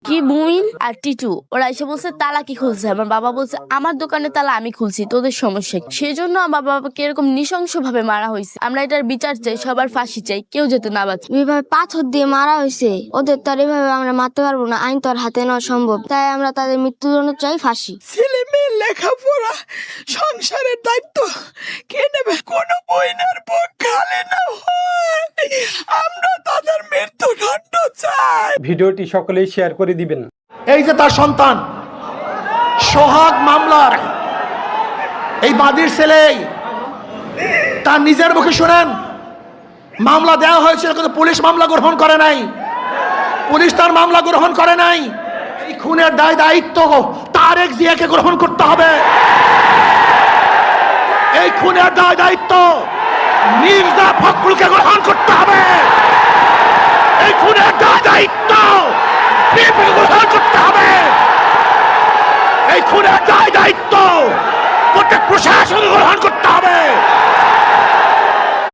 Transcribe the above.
কি মুমিন আর টিটু ওরা এসে বলছে তালা কি খুলছে, আমার বাবা বলছে আমার দোকানে তালা আমি খুলছি, তোদের সমস্যা কি? সেই জন্য আমার বাবাকে এরকম নৃশংস ভাবে মারা হয়েছে। আমরা এটার বিচার চাই, সবার ফাঁসি চাই, কেউ যেতে না বাঁচে। এভাবে পাথর দিয়ে মারা হয়েছে, ওদের তো আর এভাবে আমরা মারতে পারবো না, আইন তো আর হাতে নেওয়া সম্ভব। তাই আমরা তাদের মৃত্যুদণ্ড চাই, ফাঁসি। ছেলে মেয়ের লেখাপড়া সংসারের দায়িত্ব কে নেবে? কোনো বইনের বুক খালি না হয়, আমরা তাদের মৃত্যুদণ্ড চাই। ভিডিওটি সকলেই শেয়ার করে দিবেন। এই যে তার সন্তান সোহাগ মামলার এই বাদীর ছেলে, তার নিজের মুখে শুনেন মামলা দেওয়া হয়েছিল কিন্তু পুলিশ মামলা গ্রহণ করে নাই। পুলিশ তার মামলা গ্রহণ করে নাই। এই খুনের দায় দায়িত্ব তারেক জিয়াকে গ্রহণ করতে হবে। এই খুনের দায় দায়িত্ব মির্জা ফখরুলকে গ্রহণ করতে হবে। এই খুনের দায় দায়িত্ব বিএনপিকে গ্রহণ করতে হবে। এই খুনের দায় দায়িত্ব